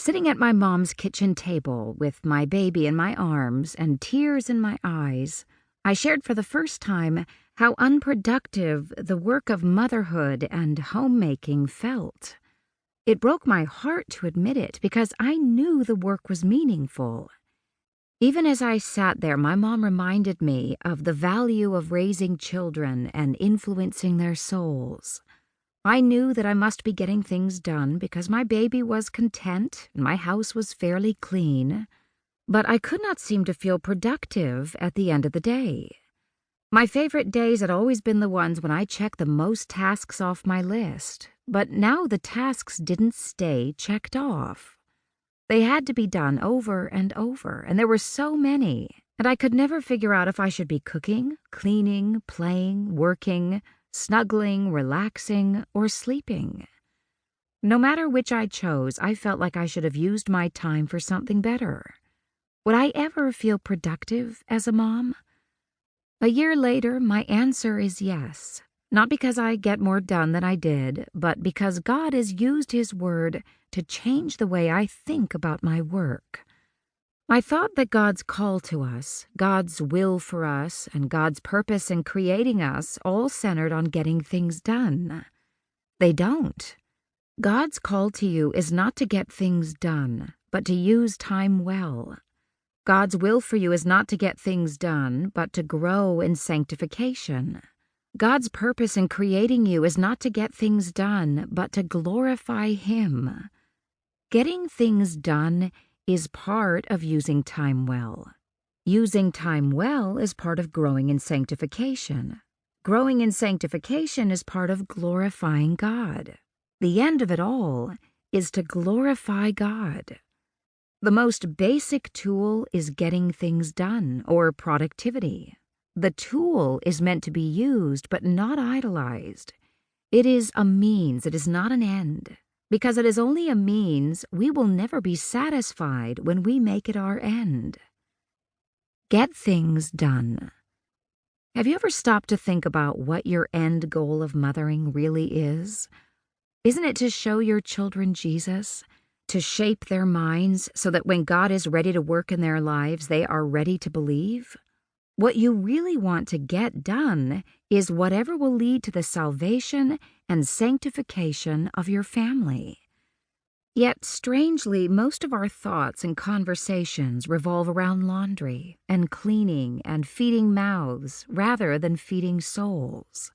Sitting at my mom's kitchen table with my baby in my arms and tears in my eyes, I shared for the first time how unproductive the work of motherhood and homemaking felt. It broke my heart to admit it because I knew the work was meaningful. Even as I sat there, my mom reminded me of the value of raising children and influencing their souls. I knew that I must be getting things done because my baby was content and my house was fairly clean, but I could not seem to feel productive at the end of the day. My favorite days had always been the ones when I checked the most tasks off my list, but now the tasks didn't stay checked off. They had to be done over and over, and there were so many, and I could never figure out if I should be cooking, cleaning, playing, working, snuggling, relaxing, or sleeping. No matter which I chose, I felt like I should have used my time for something better. Would I ever feel productive as a mom? A year later, my answer is yes. Not because I get more done than I did, but because God has used His Word to change the way I think about my work. I thought that God's call to us, God's will for us, and God's purpose in creating us all centered on getting things done. They don't. God's call to you is not to get things done, but to use time well. God's will for you is not to get things done, but to grow in sanctification. God's purpose in creating you is not to get things done, but to glorify Him. Getting things done is part of using time well. Using time well is part of growing in sanctification. Growing in sanctification is part of glorifying God. The end of it all is to glorify God. The most basic tool is getting things done, or productivity. The tool is meant to be used, but not idolized. It is a means, it is not an end. Because it is only a means, we will never be satisfied when we make it our end. Get things done. Have you ever stopped to think about what your end goal of mothering really is? Isn't it to show your children Jesus? To shape their minds so that when God is ready to work in their lives, they are ready to believe? What you really want to get done is whatever will lead to the salvation and sanctification of your family. Yet, strangely, most of our thoughts and conversations revolve around laundry and cleaning and feeding mouths rather than feeding souls.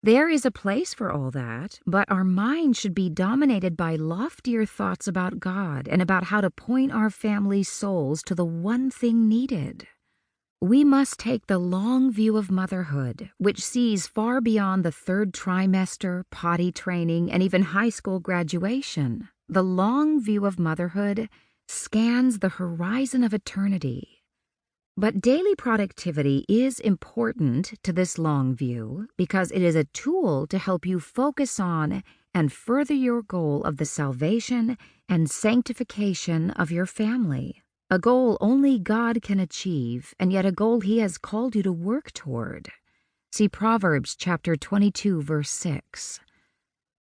There is a place for all that, but our mind should be dominated by loftier thoughts about God and about how to point our family's souls to the one thing needed. We must take the long view of motherhood, which sees far beyond the third trimester, potty training, and even high school graduation. The long view of motherhood scans the horizon of eternity. But daily productivity is important to this long view because it is a tool to help you focus on and further your goal of the salvation and sanctification of your family. A goal only God can achieve, and yet a goal He has called you to work toward. See Proverbs chapter 22, verse 6.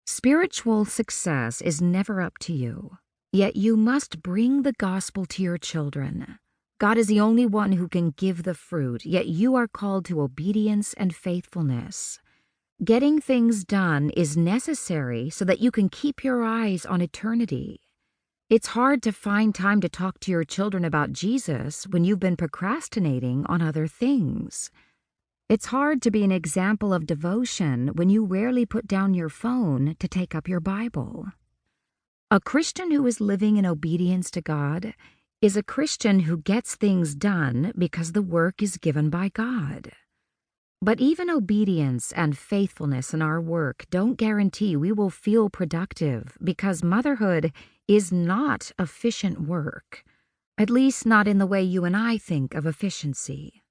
Spiritual success is never up to you, yet you must bring the gospel to your children. God is the only one who can give the fruit, yet you are called to obedience and faithfulness. Getting things done is necessary so that you can keep your eyes on eternity. It's hard to find time to talk to your children about Jesus when you've been procrastinating on other things. It's hard to be an example of devotion when you rarely put down your phone to take up your Bible. A Christian who is living in obedience to God is a Christian who gets things done because the work is given by God. But even obedience and faithfulness in our work don't guarantee we will feel productive because motherhood is not efficient work, at least not in the way you and I think of efficiency.